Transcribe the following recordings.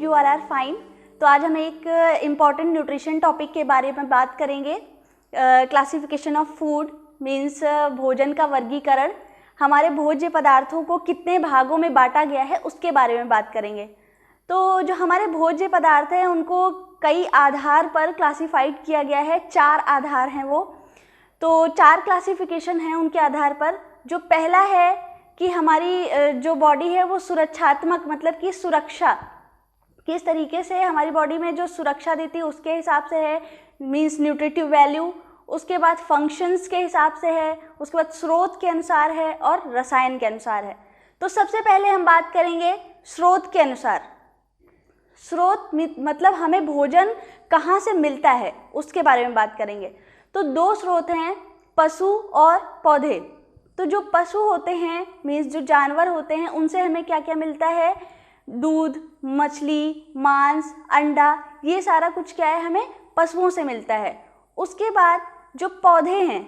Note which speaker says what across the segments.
Speaker 1: you all are fine। तो आज हम एक इम्पॉर्टेंट न्यूट्रिशन टॉपिक के बारे में बात करेंगे। क्लासिफिकेशन ऑफ फूड मीन्स भोजन का वर्गीकरण। हमारे भोज्य पदार्थों को कितने भागों में बांटा गया है उसके बारे में बात करेंगे। तो जो हमारे भोज्य पदार्थ हैं उनको कई आधार पर क्लासिफाइड किया गया है। 4 आधार हैं वो। तो 4 क्लासिफिकेशन हैं उनके आधार पर। जो पहला है कि हमारी जो बॉडी है वो सुरक्षात्मक, मतलब कि सुरक्षा किस तरीके से हमारी बॉडी में जो सुरक्षा देती है उसके हिसाब से है, मीन्स न्यूट्रिटिव वैल्यू। उसके बाद फंक्शंस के हिसाब से है, उसके बाद स्रोत के अनुसार है और रसायन के अनुसार है। तो सबसे पहले हम बात करेंगे स्रोत के अनुसार। स्रोत मतलब हमें भोजन कहाँ से मिलता है उसके बारे में बात करेंगे। तो 2 स्रोत हैं, पशु और पौधे। तो जो पशु होते हैं मीन्स जो जानवर होते हैं उनसे हमें क्या क्या मिलता है, दूध, मछली, मांस, अंडा, ये सारा कुछ क्या है हमें पशुओं से मिलता है। उसके बाद जो पौधे हैं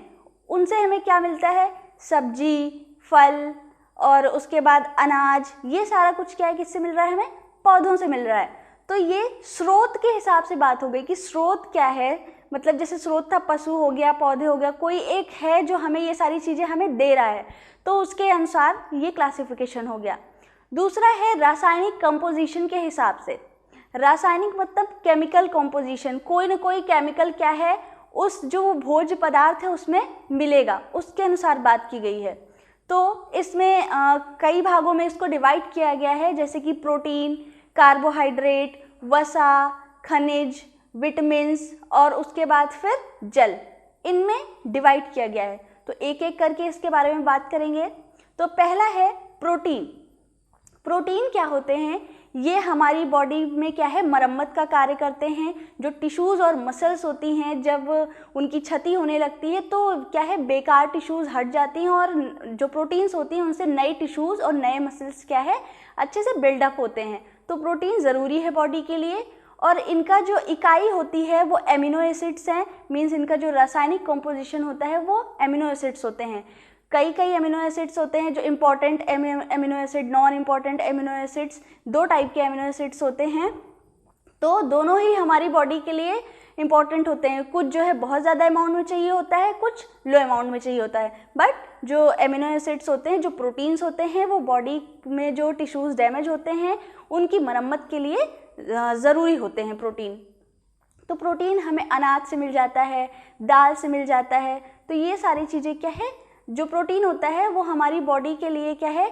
Speaker 1: उनसे हमें क्या मिलता है, सब्जी, फल और उसके बाद अनाज, ये सारा कुछ क्या है किससे मिल रहा है, हमें पौधों से मिल रहा है। तो ये स्रोत के हिसाब से बात हो गई कि स्रोत क्या है। मतलब जैसे स्रोत था पशु हो गया, पौधे हो गया, कोई एक है जो हमें ये सारी चीज़ें हमें दे रहा है, तो उसके अनुसार ये क्लासिफिकेशन हो गया। दूसरा है रासायनिक कंपोजिशन के हिसाब से। रासायनिक मतलब केमिकल कंपोजिशन, कोई ना कोई केमिकल क्या है उस जो भोज्य पदार्थ है उसमें मिलेगा, उसके अनुसार बात की गई है। तो इसमें कई भागों में इसको डिवाइड किया गया है, जैसे कि प्रोटीन, कार्बोहाइड्रेट, वसा, खनिज, विटामिन्स और उसके बाद फिर जल, इनमें डिवाइड किया गया है। तो एक एक करके इसके बारे में बात करेंगे। तो पहला है प्रोटीन। प्रोटीन क्या होते हैं, ये हमारी बॉडी में क्या है मरम्मत का कार्य करते हैं। जो टिश्यूज़ और मसल्स होती हैं जब उनकी क्षति होने लगती है तो क्या है बेकार टिश्यूज़ हट जाती हैं और जो प्रोटीन्स होती हैं उनसे नए टिश्यूज़ और नए मसल्स क्या है अच्छे से बिल्डअप होते हैं। तो प्रोटीन ज़रूरी है बॉडी के लिए। और इनका जो इकाई होती है वो एमिनो एसिड्स हैं, मीन्स इनका जो रासायनिक कंपोजिशन होता है वो एमिनो एसिड्स होते हैं। कई एमिनो एसिड्स होते हैं, जो important amino acid, non important amino acids, 2 type के एमिनो एसिड्स होते हैं। तो दोनों ही हमारी बॉडी के लिए इम्पॉर्टेंट होते हैं। कुछ जो है बहुत ज़्यादा अमाउंट में चाहिए होता है, कुछ लो अमाउंट में चाहिए होता है। बट जो एमिनो एसिड्स होते हैं, जो प्रोटीन्स होते हैं, वो बॉडी में जो टिश्यूज़ डैमेज होते हैं उनकी मरम्मत के लिए ज़रूरी होते हैं प्रोटीन। तो प्रोटीन हमें अनाज से मिल जाता है, दाल से मिल जाता है। तो ये सारी चीज़ें क्या है, जो प्रोटीन होता है वो हमारी बॉडी के लिए क्या है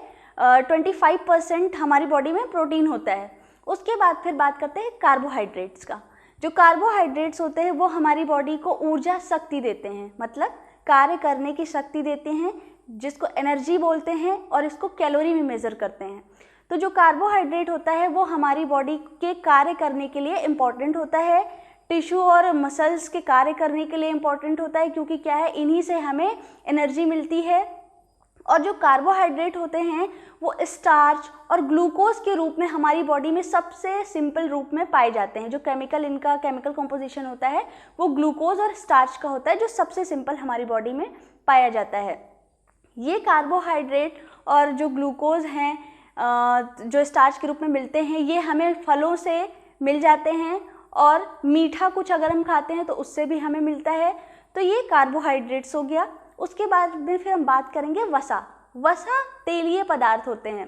Speaker 1: 25% हमारी बॉडी में प्रोटीन होता है। उसके बाद फिर बात करते हैं कार्बोहाइड्रेट्स का। जो कार्बोहाइड्रेट्स होते हैं वो हमारी बॉडी को ऊर्जा शक्ति देते हैं, मतलब कार्य करने की शक्ति देते हैं, जिसको एनर्जी बोलते हैं और इसको कैलोरी में मेज़र करते हैं। तो जो कार्बोहाइड्रेट होता है वो हमारी बॉडी के कार्य करने के लिए इम्पॉर्टेंट होता है, टिश्यू और मसल्स के कार्य करने के लिए इम्पॉर्टेंट होता है, क्योंकि क्या है इन्हीं से हमें एनर्जी मिलती है। और जो कार्बोहाइड्रेट होते हैं वो स्टार्च और ग्लूकोज के रूप में हमारी बॉडी में सबसे सिंपल रूप में पाए जाते हैं। जो इनका केमिकल कंपोजिशन होता है वो ग्लूकोज और स्टार्च का होता है, जो सबसे सिंपल हमारी बॉडी में पाया जाता है। ये कार्बोहाइड्रेट और जो ग्लूकोज हैं जो स्टार्च के रूप में मिलते हैं, ये हमें फलों से मिल जाते हैं और मीठा कुछ अगर हम खाते हैं तो उससे भी हमें मिलता है। तो ये कार्बोहाइड्रेट्स हो गया। उसके बाद में फिर हम बात करेंगे वसा। वसा तेलीय पदार्थ होते हैं।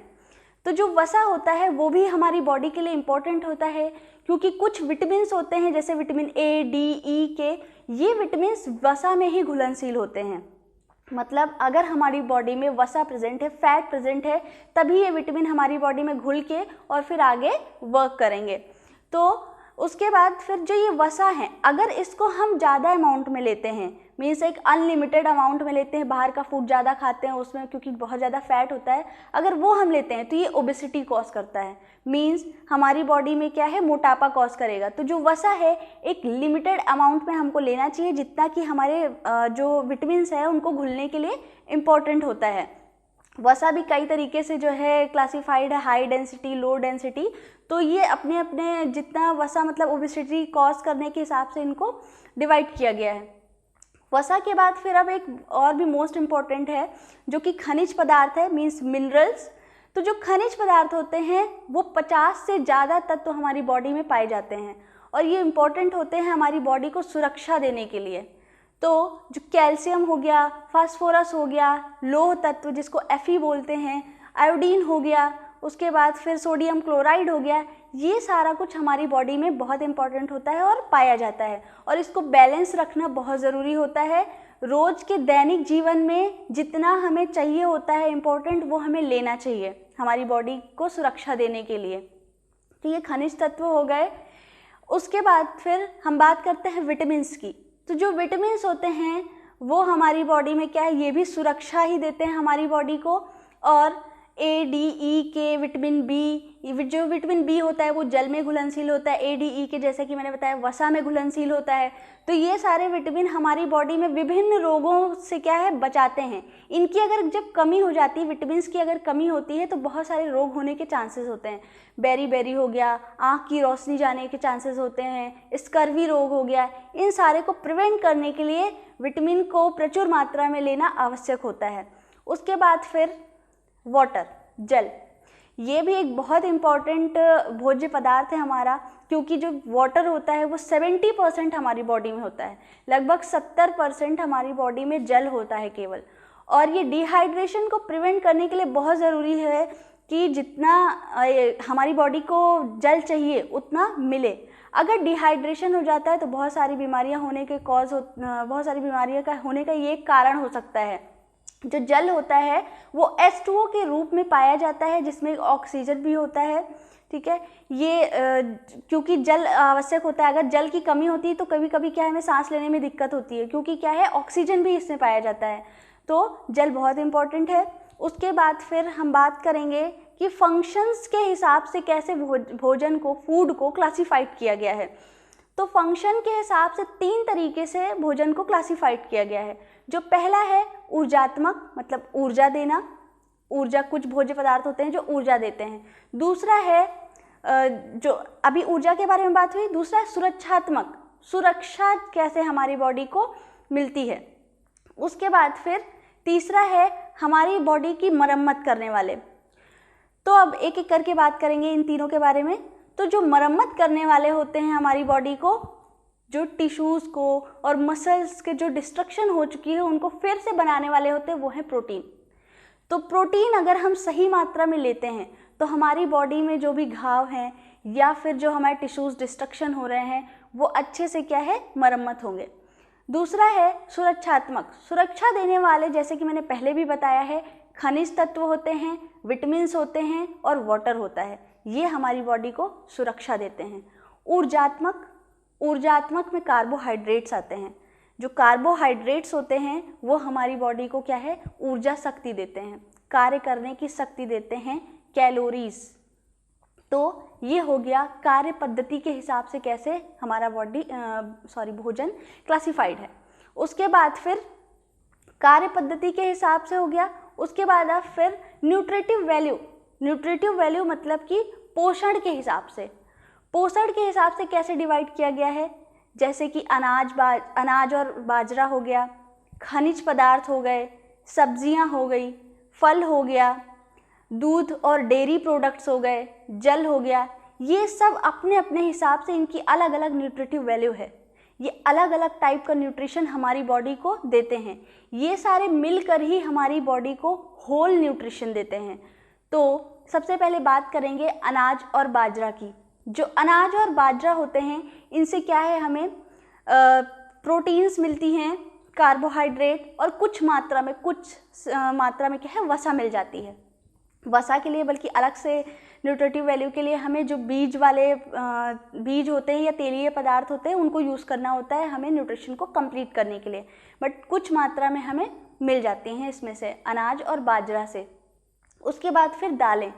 Speaker 1: तो जो वसा होता है वो भी हमारी बॉडी के लिए इम्पोर्टेंट होता है, क्योंकि कुछ विटामिन्स होते हैं जैसे विटामिन ए, डी, ई के, ये विटामिन्स वसा में ही घुलनशील होते हैं। मतलब अगर हमारी बॉडी में वसा प्रेजेंट है, फैट प्रेजेंट है, तभी ये विटामिन हमारी बॉडी में घुल के और फिर आगे वर्क करेंगे। तो उसके बाद फिर जो ये वसा है, अगर इसको हम ज़्यादा अमाउंट में लेते हैं, मीन्स एक अनलिमिटेड अमाउंट में लेते हैं, बाहर का फूड ज़्यादा खाते हैं उसमें क्योंकि बहुत ज़्यादा फैट होता है, अगर वो हम लेते हैं तो ये ओबेसिटी कॉज करता है, मीन्स हमारी बॉडी में क्या है मोटापा कॉज करेगा। तो जो वसा है एक लिमिटेड अमाउंट में हमको लेना चाहिए, जितना कि हमारे जो विटामिन्स है उनको घुलने के लिए इम्पॉर्टेंट होता है। वसा भी कई तरीके से जो है क्लासिफाइड है, हाई डेंसिटी, लो डेंसिटी। तो ये अपने अपने जितना वसा मतलब ओबेसिटी कॉज करने के हिसाब से इनको डिवाइड किया गया है। वसा के बाद फिर अब एक और भी मोस्ट इम्पॉर्टेंट है जो कि खनिज पदार्थ है, मीन्स मिनरल्स। तो जो खनिज पदार्थ होते हैं वो 50 से ज़्यादा तत्व हमारी बॉडी में पाए जाते हैं और ये इम्पॉर्टेंट होते हैं हमारी बॉडी को सुरक्षा देने के लिए। तो जो कैल्शियम हो गया, फास्फोरस हो गया, लौह तत्व जिसको Fe बोलते हैं, आयोडीन हो गया, उसके बाद फिर सोडियम क्लोराइड हो गया, ये सारा कुछ हमारी बॉडी में बहुत इंपॉर्टेंट होता है और पाया जाता है और इसको बैलेंस रखना बहुत ज़रूरी होता है। रोज़ के दैनिक जीवन में जितना हमें चाहिए होता है इम्पोर्टेंट, वो हमें लेना चाहिए हमारी बॉडी को सुरक्षा देने के लिए। तो ये खनिज तत्व हो गए। उसके बाद फिर हम बात करते हैं विटामिन्स की। तो जो विटामिन्स होते हैं वो हमारी बॉडी में क्या है, ये भी सुरक्षा ही देते हैं हमारी बॉडी को। और A, D, E, K, vitamin B, जो विटामिन B होता है वो जल में घुलनशील होता है, A, D, E के जैसे कि मैंने बताया वसा में घुलनशील होता है। तो ये सारे विटामिन हमारी बॉडी में विभिन्न रोगों से क्या है, बचाते हैं। इनकी अगर जब कमी हो जाती है, विटामिन्स की अगर कमी होती है तो बहुत सारे रोग होने के चांसेस होते हैं। बेरी हो गया, आँख की रोशनी जाने के चांसेस होते हैं, स्कर्वी रोग हो गया। इन सारे को प्रिवेंट करने के लिए विटामिन को प्रचुर मात्रा में लेना आवश्यक होता है। उसके बाद फिर वाटर, जल, ये भी एक बहुत इम्पॉर्टेंट भोज्य पदार्थ है हमारा, क्योंकि जो वाटर होता है वो 70% हमारी बॉडी में होता है। लगभग 70% हमारी बॉडी में जल होता है केवल। और ये डिहाइड्रेशन को प्रिवेंट करने के लिए बहुत ज़रूरी है कि जितना हमारी बॉडी को जल चाहिए उतना मिले। अगर डिहाइड्रेशन हो जाता है तो बहुत सारी बीमारियां होने के बहुत सारी बीमारियों का होने का ये एक कारण हो सकता है। जो जल होता है वो H2O के रूप में पाया जाता है, जिसमें ऑक्सीजन भी होता है। ठीक है, ये क्योंकि जल आवश्यक होता है। अगर जल की कमी होती है तो कभी कभी क्या है, हमें सांस लेने में दिक्कत होती है, क्योंकि क्या है, ऑक्सीजन भी इसमें पाया जाता है। तो जल बहुत इम्पॉर्टेंट है। उसके बाद फिर हम बात करेंगे कि फंक्शंस के हिसाब से कैसे भोजन को, फूड को क्लासिफाइड किया गया है। तो फंक्शन के हिसाब से 3 तरीके से भोजन को क्लासिफाइड किया गया है। जो पहला है ऊर्जात्मक, मतलब ऊर्जा देना, ऊर्जा, कुछ भोज्य पदार्थ होते हैं जो ऊर्जा देते हैं। दूसरा है जो अभी ऊर्जा के बारे में बात हुई। दूसरा है सुरक्षात्मक, सुरक्षा कैसे हमारी बॉडी को मिलती है। उसके बाद फिर तीसरा है हमारी बॉडी की मरम्मत करने वाले। तो अब एक एक करके बात करेंगे इन तीनों के बारे में। तो जो मरम्मत करने वाले होते हैं हमारी बॉडी को, जो टिश्यूज़ को और मसल्स के जो डिस्ट्रक्शन हो चुकी है उनको फिर से बनाने वाले होते हैं, वो है प्रोटीन। तो प्रोटीन अगर हम सही मात्रा में लेते हैं तो हमारी बॉडी में जो भी घाव हैं या फिर जो हमारे टिश्यूज़ डिस्ट्रक्शन हो रहे हैं वो अच्छे से क्या है, मरम्मत होंगे। दूसरा है सुरक्षात्मक, सुरक्षा देने वाले, जैसे कि मैंने पहले भी बताया है, खनिज तत्व होते हैं, विटामिन्स होते हैं और वाटर होता है। ये हमारी बॉडी को सुरक्षा देते हैं। ऊर्जात्मक, ऊर्जात्मक में कार्बोहाइड्रेट्स आते हैं। जो कार्बोहाइड्रेट्स होते हैं वो हमारी बॉडी को क्या है, ऊर्जा शक्ति देते हैं, कार्य करने की शक्ति देते हैं, कैलोरीज। तो ये हो गया कार्य पद्धति के हिसाब से कैसे हमारा भोजन क्लासिफाइड है। उसके बाद फिर कार्य पद्धति के हिसाब से हो गया। उसके बाद आप फिर न्यूट्रिटिव वैल्यू, न्यूट्रिटिव वैल्यू मतलब कि पोषण के हिसाब से, पोषण के हिसाब से कैसे डिवाइड किया गया है, जैसे कि अनाज और बाजरा हो गया, खनिज पदार्थ हो गए, सब्जियां हो गई, फल हो गया, दूध और डेयरी प्रोडक्ट्स हो गए, जल हो गया। ये सब अपने अपने हिसाब से इनकी अलग अलग न्यूट्रिटिव वैल्यू है। ये अलग अलग टाइप का न्यूट्रिशन हमारी बॉडी को देते हैं। ये सारे मिलकर ही हमारी बॉडी को होल न्यूट्रिशन देते हैं। तो सबसे पहले बात करेंगे अनाज और बाजरा की। जो अनाज और बाजरा होते हैं इनसे क्या है, हमें प्रोटीन्स मिलती हैं, कार्बोहाइड्रेट और कुछ मात्रा में क्या है, वसा मिल जाती है। वसा के लिए बल्कि अलग से न्यूट्रिटिव वैल्यू के लिए हमें जो बीज होते हैं या तेलीय पदार्थ होते हैं उनको यूज़ करना होता है हमें न्यूट्रिशन को कंप्लीट करने के लिए, बट कुछ मात्रा में हमें मिल जाती हैं इसमें से, अनाज और बाजरा से। उसके बाद फिर दालें,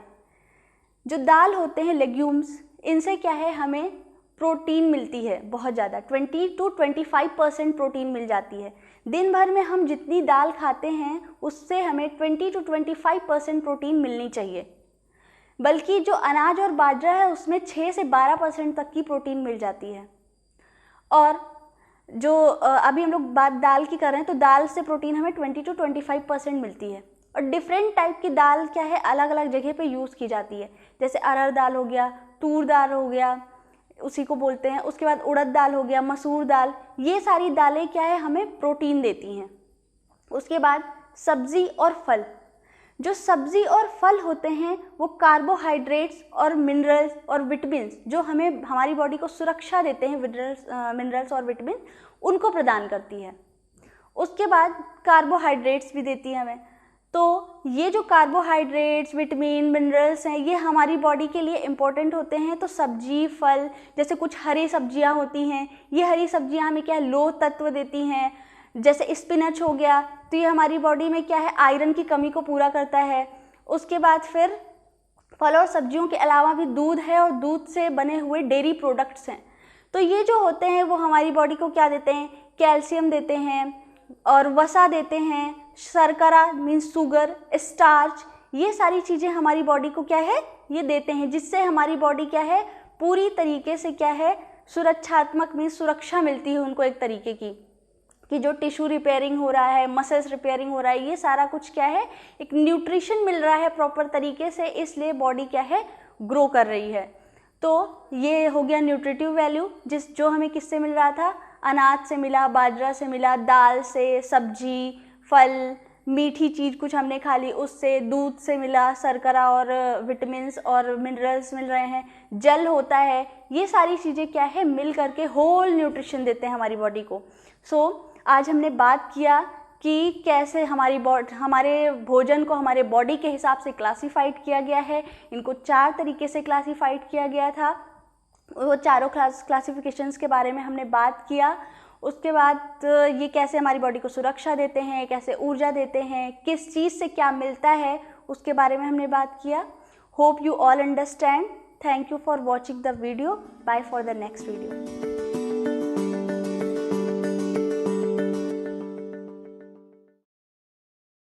Speaker 1: जो दाल होते हैं लेग्यूम्स, इनसे क्या है, हमें प्रोटीन मिलती है बहुत ज़्यादा, 20 to 25% प्रोटीन मिल जाती है। दिन भर में हम जितनी दाल खाते हैं उससे हमें 20 to 25% प्रोटीन मिलनी चाहिए। बल्कि जो अनाज और बाजरा है उसमें 6 से 12% तक की प्रोटीन मिल जाती है। और जो अभी हम लोग बात दाल की कर रहे हैं तो दाल से प्रोटीन हमें 20 to 25% मिलती है। और डिफरेंट टाइप की दाल क्या है अलग अलग जगह पे यूज़ की जाती है। जैसे अरहर दाल हो गया, तूर दाल हो गया, उसी को बोलते हैं। उसके बाद उड़द दाल हो गया, मसूर दाल, ये सारी दालें क्या है हमें प्रोटीन देती हैं। उसके बाद सब्जी और फल, जो सब्जी और फल होते हैं वो कार्बोहाइड्रेट्स और मिनरल्स और विटामिन्स जो हमें हमारी बॉडी को सुरक्षा देते हैं, मिनरल्स और विटामिन उनको प्रदान करती है। उसके बाद कार्बोहाइड्रेट्स भी देती है हमें। तो ये जो कार्बोहाइड्रेट्स, विटामिन, मिनरल्स हैं ये हमारी बॉडी के लिए इम्पोर्टेंट होते हैं। तो सब्जी, फल, जैसे कुछ हरी सब्जियां होती हैं, ये हरी सब्जियां हमें क्या है लोह तत्व देती हैं। जैसे स्पिनच हो गया, तो ये हमारी बॉडी में क्या है आयरन की कमी को पूरा करता है। उसके बाद फिर फल और सब्जियों के अलावा भी दूध है और दूध से बने हुए डेयरी प्रोडक्ट्स हैं। तो ये जो होते हैं वो हमारी बॉडी को क्या देते हैं, कैल्शियम देते हैं और वसा देते हैं, शर्करा मीन्स शुगर, स्टार्च, ये सारी चीज़ें हमारी बॉडी को क्या है ये देते हैं, जिससे हमारी बॉडी क्या है पूरी तरीके से क्या है सुरक्षात्मक मीन्स सुरक्षा मिलती है उनको एक तरीके की, कि जो टिश्यू रिपेयरिंग हो रहा है, मसल्स रिपेयरिंग हो रहा है, ये सारा कुछ क्या है एक न्यूट्रिशन मिल रहा है प्रॉपर तरीके से, इसलिए बॉडी क्या है ग्रो कर रही है। तो ये हो गया न्यूट्रिटिव वैल्यू, जो हमें किससे मिल रहा था, अनाज से मिला, बाजरा से मिला, दाल से, सब्जी, फल, मीठी चीज़ कुछ हमने खा ली उससे, दूध से मिला, शर्करा और विटामिन्स और मिनरल्स मिल रहे हैं, जल होता है, ये सारी चीज़ें क्या है मिल करके होल न्यूट्रिशन देते हैं हमारी बॉडी को। आज हमने बात किया कि कैसे हमारे भोजन को हमारे बॉडी के हिसाब से क्लासिफाइड किया गया है। इनको 4 तरीके से क्लासिफाइड किया गया था, वो चारों क्लासिफिकेशंस के बारे में हमने बात किया। उसके बाद ये कैसे हमारी बॉडी को सुरक्षा देते हैं, कैसे ऊर्जा देते हैं, किस चीज़ से क्या मिलता है, उसके बारे में हमने बात किया। Hope you all understand. Thank you for watching the video. Bye for the next video.